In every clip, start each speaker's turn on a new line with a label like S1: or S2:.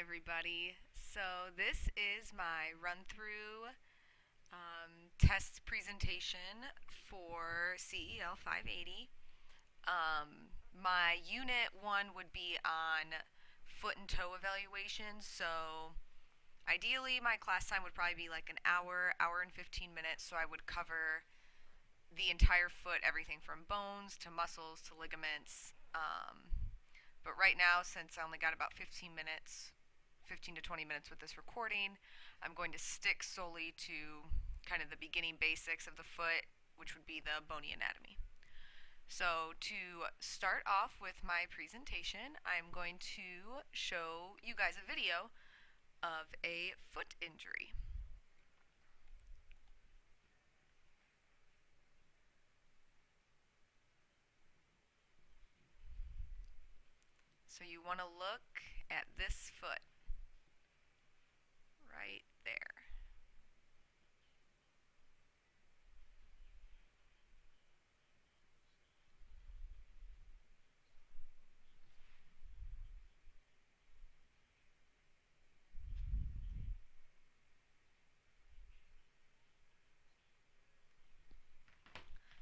S1: everybody. So this is my run-through test presentation for CEL 580. My unit 1 would be on foot and toe evaluations. So ideally my class time would probably be like an hour and 15 minutes. So I would cover the entire foot, everything from bones to muscles to ligaments. But right now, since I only got about 15 minutes, 15 to 20 minutes with this recording, I'm going to stick solely to kind of the beginning basics of the foot, which would be the bony anatomy. So to start off with my presentation, I'm going to show you guys a video of a foot injury. So you want to look at this foot right there.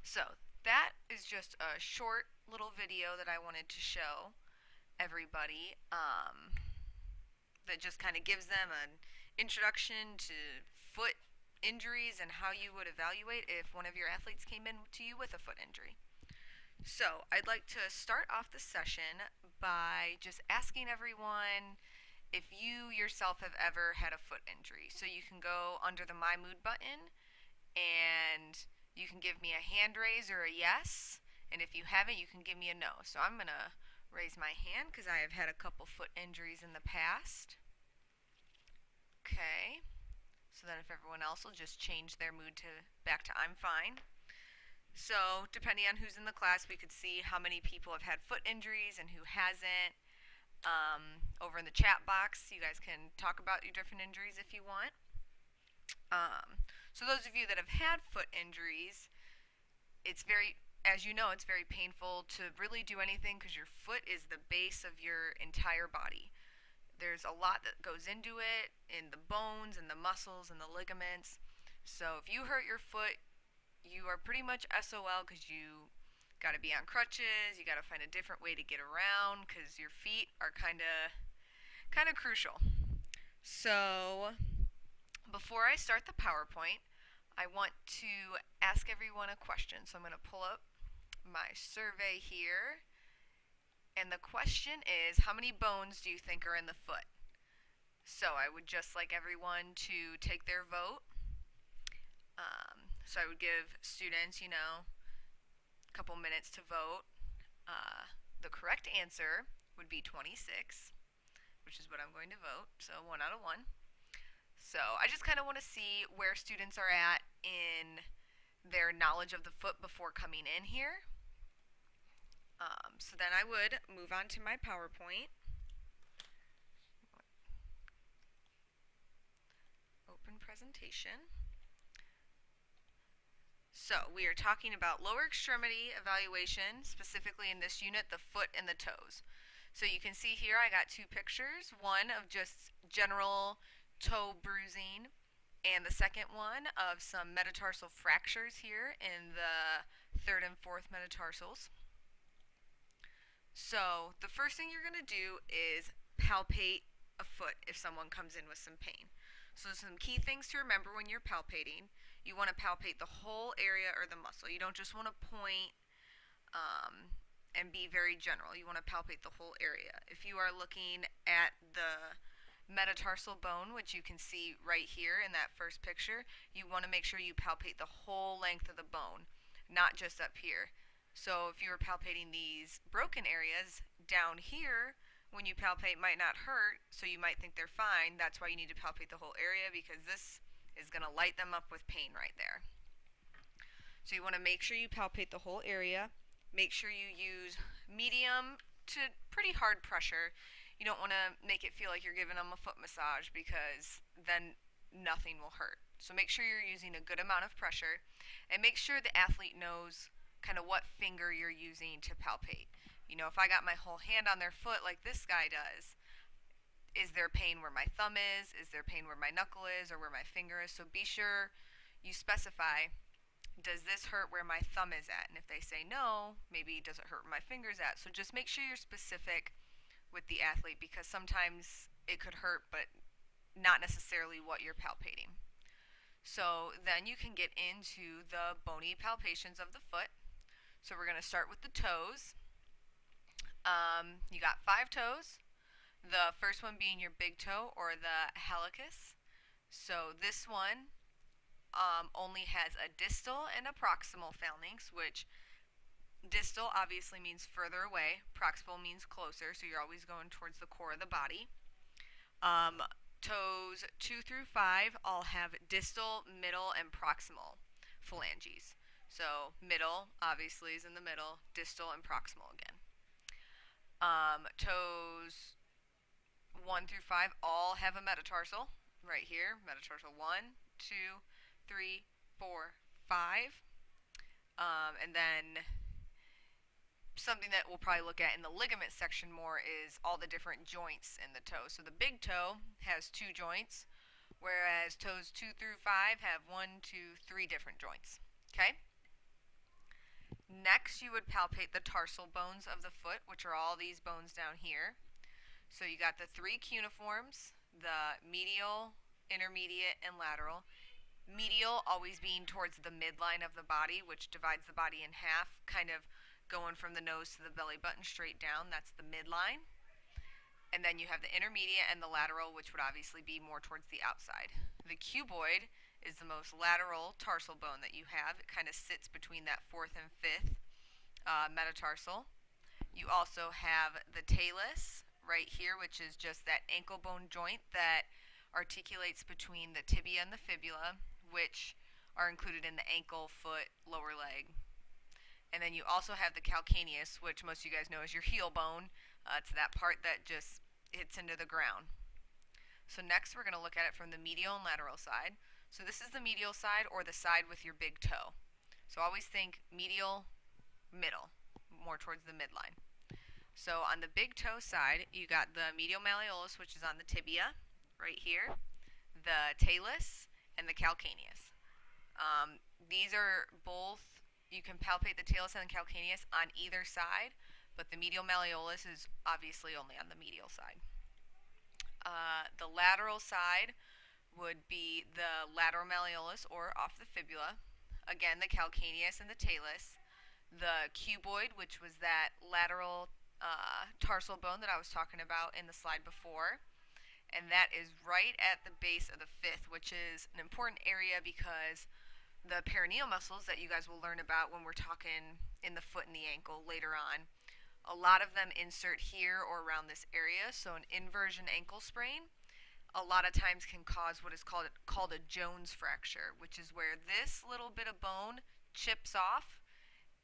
S1: So that is just a short little video that I wanted to show everybody, that just kind of gives them an introduction to foot injuries and how you would evaluate if one of your athletes came in to you with a foot injury. So I'd like to start off the session by just asking everyone if you yourself have ever had a foot injury. So you can go under the My Mood button and you can give me a hand raise or a yes. And if you haven't, you can give me a no. So I'm going to raise my hand because I have had a couple foot injuries in the past. Okay. So then if everyone else will just change their mood to back to I'm fine. So depending on who's in the class, we could see how many people have had foot injuries and who hasn't. Over in the chat box, you guys can talk about your different injuries if you want. So those of you that have had foot injuries, as you know, it's very painful to really do anything because your foot is the base of your entire body. There's a lot that goes into it, in the bones and the muscles and the ligaments. So if you hurt your foot, you are pretty much SOL because you got to be on crutches. You got to find a different way to get around because your feet are kind of crucial. So before I start the PowerPoint, I want to ask everyone a question. So I'm going to pull up my survey here. And the question is, how many bones do you think are in the foot? So I would just like everyone to take their vote. So I would give students, a couple minutes to vote. The correct answer would be 26, which is what I'm going to vote. So 1 out of 1. So I just kind of want to see where students are at in their knowledge of the foot before coming in here. So then I would move on to my PowerPoint. Open presentation. So we are talking about lower extremity evaluation, specifically in this unit, the foot and the toes. So you can see here I got two pictures, one of just general toe bruising, and the second one of some metatarsal fractures here in the third and fourth metatarsals. So the first thing you're going to do is palpate a foot if someone comes in with some pain. So some key things to remember when you're palpating. You want to palpate the whole area or the muscle. You don't just want to point and be very general. You want to palpate the whole area. If you are looking at the metatarsal bone, which you can see right here in that first picture, you want to make sure you palpate the whole length of the bone, not just up here. So if you were palpating these broken areas, down here, when you palpate might not hurt, so you might think they're fine. That's why you need to palpate the whole area, because this is going to light them up with pain right there. So you want to make sure you palpate the whole area. Make sure you use medium to pretty hard pressure. You don't want to make it feel like you're giving them a foot massage, because then nothing will hurt. So make sure you're using a good amount of pressure, and make sure the athlete knows kind of what finger you're using to palpate. If I got my whole hand on their foot like this guy does, Is there pain where my thumb is? Is there pain where my knuckle is or where my finger is? So be sure you specify, does this hurt where my thumb is at? And if they say no, maybe does it hurt where my finger's at? So just make sure you're specific with the athlete, because sometimes it could hurt, but not necessarily what you're palpating. So then you can get into the bony palpations of the foot. So we're going to start with the toes. You got 5 toes. The first one being your big toe or the hallucis. So this one only has a distal and a proximal phalanx, which distal obviously means further away, proximal means closer, so you're always going towards the core of the body. Toes 2 through 5 all have distal, middle, and proximal phalanges. So middle obviously is in the middle, distal and proximal again. Toes 1 through 5 all have a metatarsal right here. Metatarsal 1, 2, 3, 4, 5. And then something that we'll probably look at in the ligament section more is all the different joints in the toe. So the big toe has 2 joints, whereas toes 2 through 5 have 1, 2, 3 different joints. Okay? Next, you would palpate the tarsal bones of the foot, which are all these bones down here. So you got the 3 cuneiforms, the medial, intermediate, and lateral. Medial always being towards the midline of the body, which divides the body in half, kind of going from the nose to the belly button straight down. That's the midline. And then you have the intermediate and the lateral, which would obviously be more towards the outside. The cuboid is the most lateral tarsal bone that you have. It kind of sits between that 4th and 5th metatarsal. You also have the talus right here, which is just that ankle bone joint that articulates between the tibia and the fibula, which are included in the ankle, foot, lower leg. And then you also have the calcaneus, which most of you guys know is your heel bone. It's that part that just hits into the ground. So next we're going to look at it from the medial and lateral side. So this is the medial side, or the side with your big toe. So always think medial, middle, more towards the midline. So on the big toe side, you got the medial malleolus, which is on the tibia, right here, the talus, and the calcaneus. These are both, you can palpate the talus and the calcaneus on either side, but the medial malleolus is obviously only on the medial side. The lateral side would be the lateral malleolus, or off the fibula. Again, the calcaneus and the talus. The cuboid, which was that lateral tarsal bone that I was talking about in the slide before. And that is right at the base of the 5th, which is an important area because the perineal muscles that you guys will learn about when we're talking in the foot and the ankle later on, a lot of them insert here or around this area. So an inversion ankle sprain a lot of times can cause what is called a Jones fracture, which is where this little bit of bone chips off,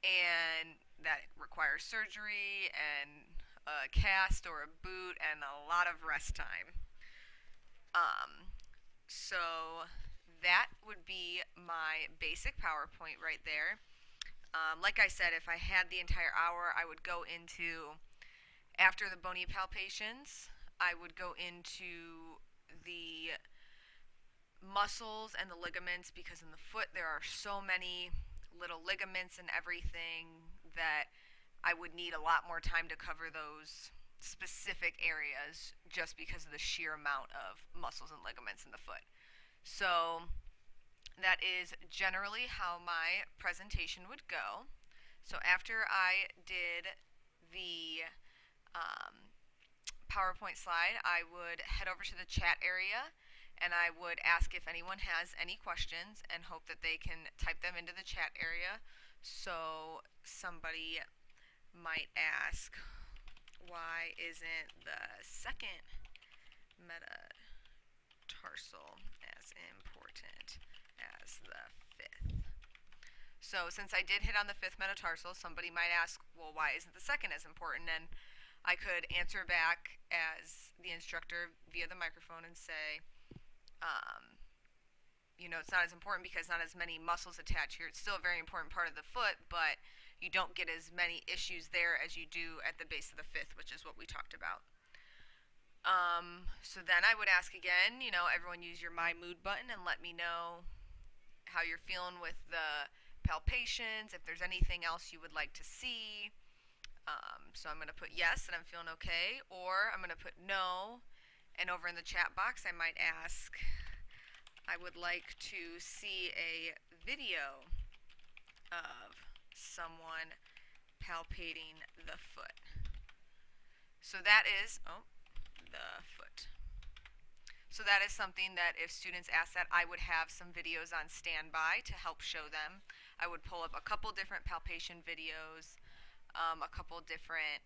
S1: and that requires surgery and a cast or a boot and a lot of rest time. So that would be my basic PowerPoint right there. Like I said, if I had the entire hour, I would go into, after the bony palpations, I would go into the muscles and the ligaments, because in the foot there are so many little ligaments and everything that I would need a lot more time to cover those specific areas just because of the sheer amount of muscles and ligaments in the foot. So that is generally how my presentation would go. So after I did the PowerPoint slide, I would head over to the chat area and I would ask if anyone has any questions and hope that they can type them into the chat area. So somebody might ask, why isn't the second metatarsal as important as the 5th? So since I did hit on the 5th metatarsal, somebody might ask, well, why isn't the second as important? And I could answer back as the instructor via the microphone and say, it's not as important because not as many muscles attached here. It's still a very important part of the foot, but you don't get as many issues there as you do at the base of the 5th, which is what we talked about. So then I would ask again, everyone use your My Mood button and let me know how you're feeling with the palpations, if there's anything else you would like to see. So I'm going to put yes and I'm feeling okay, or I'm going to put no. And over in the chat box, I might ask, I would like to see a video of someone palpating the foot. So that is, the foot. So that is something that if students ask that, I would have some videos on standby to help show them. I would pull up a couple different palpation videos, a couple different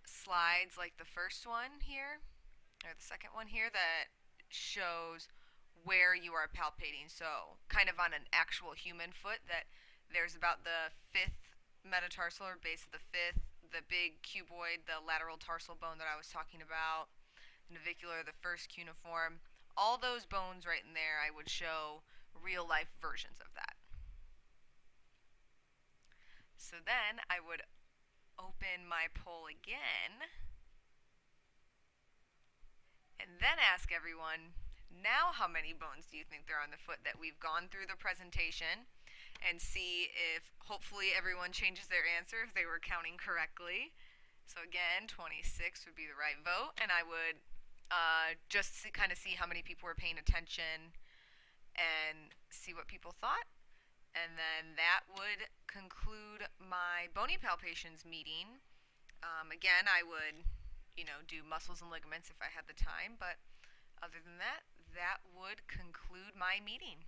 S1: slides like the first one here, or the second one here, that shows where you are palpating. So kind of on an actual human foot, that there's about the fifth metatarsal or base of the fifth, the big cuboid, the lateral tarsal bone that I was talking about, navicular, the first cuneiform. All those bones right in there, I would show real life versions of that. So then I would open my poll again and then ask everyone, now how many bones do you think there are on the foot, that we've gone through the presentation, and see if hopefully everyone changes their answer if they were counting correctly. So again, 26 would be the right vote, and I would just kind of see how many people were paying attention and see what people thought. And then that would conclude my bony palpations meeting. Again, I would, do muscles and ligaments if I had the time, but other than that, that would conclude my meeting.